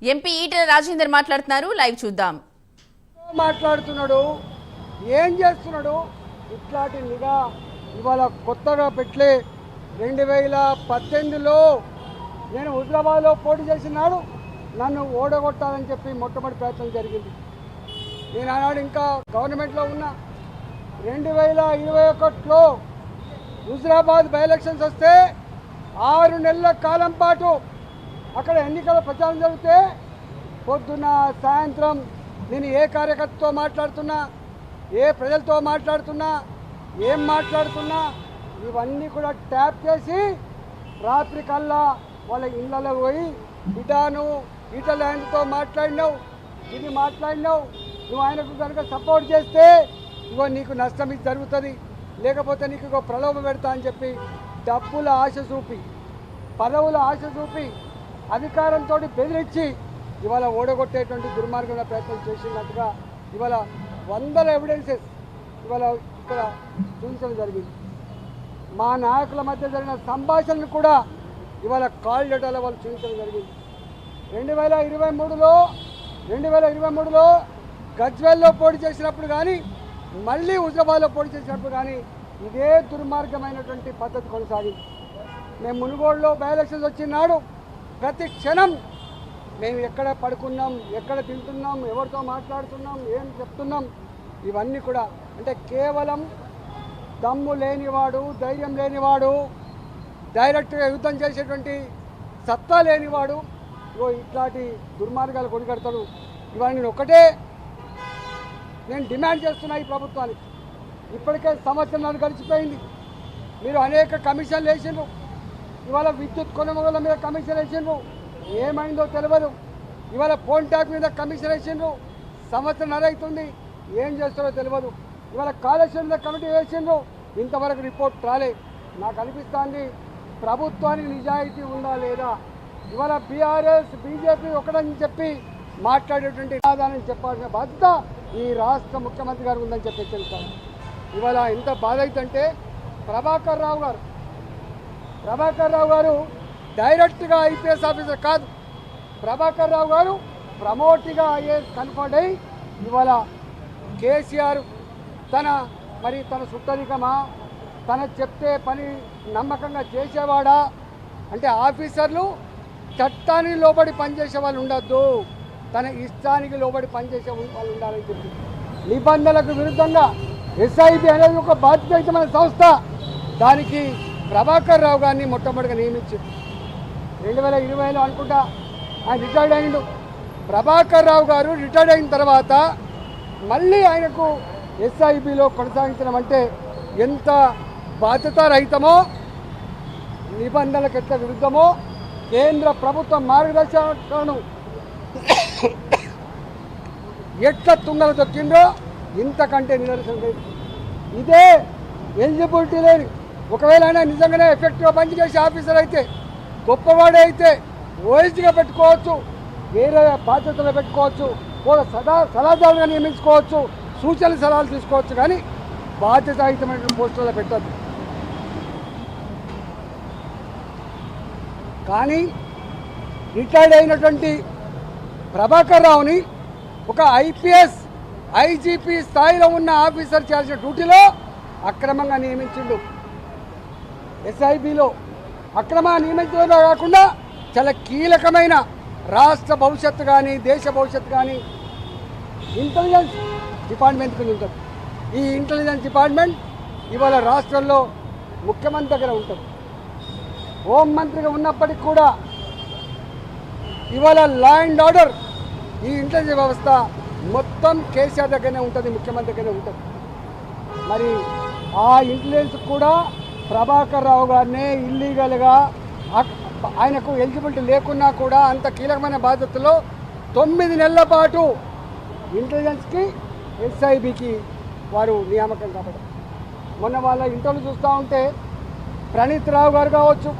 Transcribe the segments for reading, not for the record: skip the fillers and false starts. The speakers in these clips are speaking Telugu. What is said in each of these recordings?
ఎంపీ ఈటెల రాజేందర్ మాట్లాడుతున్నారు. లైవ్ చూద్దాం. మాట్లాడుతున్నాడు, ఏం చేస్తున్నాడు? ఇట్లాంటి నిఘా ఇవాళ కొత్తగా పెట్టలే. 2018లో నేను హుజరాబాద్లో పోటీ చేసినాడు, నన్ను ఓడగొట్టాలని చెప్పి మొట్టమొదటి ప్రయత్నం జరిగింది. నేను ఆనాడు ఇంకా గవర్నమెంట్లో ఉన్నా. 2021లో హుజరాబాద్ బై ఎలక్షన్స్ వస్తే 6 నెలల కాలం పాటు అక్కడ ఎన్నికల ప్రచారం జరిగితే పొద్దున సాయంత్రం నేను ఏ కార్యకర్తతో మాట్లాడుతున్నా, ఏ ప్రజలతో మాట్లాడుతున్నా, ఏం మాట్లాడుతున్నా ఇవన్నీ కూడా ట్యాప్ చేసి రాత్రి కల్లా వాళ్ళ ఇళ్ళలో పోయి బిడ్డాను ఈటల ఆయనతో మాట్లాడినావు, ఇది మాట్లాడినావు, నువ్వు ఆయనకు కనుక సపోర్ట్ చేస్తే ఇగో నీకు నష్టం ఇది జరుగుతుంది, లేకపోతే నీకు ఇగో ప్రలోభ పెడతా అని చెప్పి డబ్బుల ఆశ చూపి, పదవుల ఆశ చూపి, అధికారంతో బెదిరించి ఇవాళ ఓడగొట్టేటువంటి దుర్మార్గమైన ప్రయత్నం చేసినట్టుగా ఇవాళ వందల ఎవిడెన్సెస్ ఇవాళ ఇక్కడ చూపించడం జరిగింది. మా నాయకుల మధ్య జరిగిన సంభాషణను కూడా ఇవాళ కాల్ డేటాలో వాళ్ళు చూపించడం జరిగింది. 2023లో గజ్వేల్లో పోటీ చేసినప్పుడు కానీ, మళ్ళీ హుజరాబాద్లో పోటీ చేసినప్పుడు కానీ ఇదే దుర్మార్గమైనటువంటి పద్ధతి కొనసాగింది. మేము మునుగోడులో బై ఎలక్షన్స్ వచ్చినాడు ప్రతి క్షణం మేము ఎక్కడ పడుకున్నాం, ఎక్కడ తింటున్నాం, ఎవరితో మాట్లాడుతున్నాం, ఏం చెప్తున్నాం, ఇవన్నీ కూడా అంటే కేవలం దమ్ము లేనివాడు, ధైర్యం లేనివాడు, డైరెక్ట్గా యుద్ధం చేసేటువంటి సత్తా లేనివాడు ఇట్లాంటి దుర్మార్గాలు కొనికడతాడు. ఇవాళ నేను డిమాండ్ చేస్తున్నా ఈ ప్రభుత్వానికి. ఇప్పటికే సంవత్సరాలు గడిచిపోయింది. మీరు అనేక కమిషన్లు వేసిండ్రు. ఇవాళ విద్యుత్ కొనుగోళ్ల మీద కమిషన్ వేసిండ్రు, ఏమైందో తెలియదు. ఇవాళ ఫోన్ ట్యాక్ మీద కమిషన్ వేసిండ్రు, సంవత్సరం అవుతుంది, ఏం చేస్తారో తెలియదు. ఇవాళ కాళేశ్వరం మీద కమిటీ వేసిండ్రు, ఇంతవరకు రిపోర్ట్ రాలే. నాకు అనిపిస్తుంది ప్రభుత్వానికి నిజాయితీ ఉందా లేదా. ఇవాళ బీఆర్ఎస్ బీజేపీ ఒకటని చెప్పి మాట్లాడేటువంటి సమాధానం చెప్పాల్సిన బాధ్యత ఈ రాష్ట్ర ముఖ్యమంత్రి గారు ఉందని చెప్పి తెలుస్తాను. ఇవాళ ఎంత బాధ అవుతుంటే ప్రభాకర్ రావు గారు డైరెక్ట్గా ఐపీఎస్ ఆఫీసర్ కాదు. ప్రభాకర్ రావు గారు ప్రమోట్గా ఐఏఎస్ కన్ఫర్డ్ అయ్యి ఇవాళ కేసీఆర్ తన సుట్టరికమా, తన చెప్తే పని నమ్మకంగా చేసేవాడా అంటే ఆఫీసర్లు చట్టానికి లోబడి పనిచేసే వాళ్ళు ఉండొద్దు, తన ఇష్టానికి లోబడి పనిచేసే వాళ్ళు ఉండాలని చెప్పి నిబంధనలకు విరుద్ధంగా ఎస్ఐబి అనేది ఒక బాధ్యతమైన సంస్థ, దానికి ప్రభాకర్ రావు గారిని మొట్టమొదటిగా నియమించారు. 2020లో అనుకుంటా ఆయన రిటైర్డ్ అయ్యిండు. ప్రభాకర్ రావు గారు రిటైర్డ్ అయిన తర్వాత మళ్ళీ ఆయనకు ఎస్ఐబిలో కొనసాగించడం అంటే ఎంత బాధ్యతారహితమో, నిబంధనలకు ఎట్లా విరుద్ధమో, కేంద్ర ప్రభుత్వ మార్గదర్శకాలను ఎట్లా తుంగలు తొక్కిందో ఇంతకంటే నిదర్శనం లేదు. ఇదే ఎలిజిబిలిటీ లేని, ఒకవేళ ఆయన నిజంగానే ఎఫెక్టివ్గా పనిచేసే ఆఫీసర్ అయితే, గొప్పవాడే అయితే ఓఎస్డీగా పెట్టుకోవచ్చు, వేరే బాధ్యతలు పెట్టుకోవచ్చు, కూడా సలహాదారులుగా నియమించుకోవచ్చు, సూచనలు సలహాలు తీసుకోవచ్చు, కానీ బాధ్యతాయుతమైనటువంటి పోస్టుల్లో పెట్టద్దు. కానీ రిటైర్డ్ అయినటువంటి ప్రభాకర్ రావుని ఒక ఐపీఎస్ ఐజీపీ స్థాయిలో ఉన్న ఆఫీసర్ చేయాల్సిన డ్యూటీలో అక్రమంగా నియమించిండు. ఎస్ఐబిలో అక్రమంగా నియమించడమే కాకుండా చాలా కీలకమైన రాష్ట్ర భవిష్యత్తు కానీ, దేశ భవిష్యత్తు కానీ ఇంటెలిజెన్స్ డిపార్ట్మెంట్ కింద ఉంటుంది. ఈ ఇంటెలిజెన్స్ డిపార్ట్మెంట్ ఇవాళ రాష్ట్రంలో ముఖ్యమంత్రి దగ్గర ఉంటుంది. హోంమంత్రిగా ఉన్నప్పటికీ కూడా ఇవాళ లా అండ్ ఆర్డర్, ఈ ఇంటెలిజెన్స్ వ్యవస్థ మొత్తం కేసీఆర్ దగ్గరనే ఉంటుంది, ముఖ్యమంత్రి దగ్గరనే ఉంటుంది. మరి ఆ ఇంటెలిజెన్స్ కూడా ప్రభాకర్ రావు గారినే ఇల్లీగల్గా, ఆయనకు ఎలిజిబిలిటీ లేకున్నా కూడా అంత కీలకమైన బాధ్యతలో 9 నెలల పాటు ఇంటెలిజెన్స్కి ఎస్ఐబికి వారు నియామకం కాబట్టి మొన్న వాళ్ళ ఇంటర్వ్యూ చూస్తూ ఉంటే ప్రణీత్ రావు గారు కావచ్చు,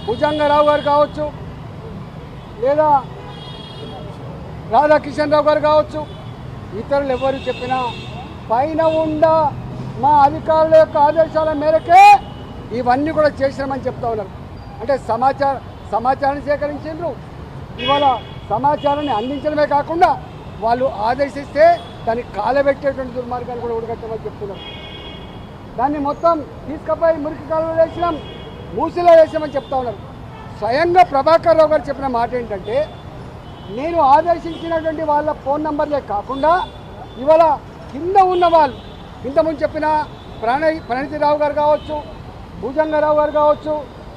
భుజంగరావు గారు కావచ్చు, లేదా రాధాకిషన్ రావు గారు కావచ్చు, ఇతరులు ఎవరు చెప్పినా పైన ఉన్న మా అధికారుల యొక్క ఆదేశాల మేరకే ఇవన్నీ కూడా చేసినామని చెప్తా ఉన్నారు. అంటే సమాచారాన్ని సేకరించారు. ఇవాళ సమాచారాన్ని అందించడమే కాకుండా వాళ్ళు ఆదేశిస్తే దాన్ని కాలబెట్టేటువంటి దుర్మార్గాన్ని కూడా ఉడగట్టమని చెప్తున్నారు. దాన్ని మొత్తం తీసుకుపోయి మురికి కాలంలో వేసినాం, మూసిలో వేసామని చెప్తా ఉన్నారు. స్వయంగా ప్రభాకర్ రావు గారు చెప్పిన మాట ఏంటంటే, నేను ఆదేశించినటువంటి వాళ్ళ ఫోన్ నంబర్లే కాకుండా ఇవాళ కింద ఉన్న వాళ్ళు ఇంతకుముందు చెప్పిన ప్రణతిరావు గారు కావచ్చు, భుజంగరావు గారు కావచ్చు,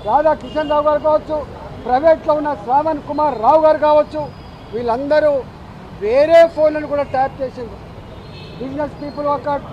రాధా కిషన్ రావు గారు కావచ్చు, ప్రైవేట్లో ఉన్న శ్రావణ్ కుమార్ రావు గారు కావచ్చు, వీళ్ళందరూ వేరే ఫోన్లను కూడా ట్యాప్ చేసిండ్రు. బిజినెస్ పీపుల్ ఒక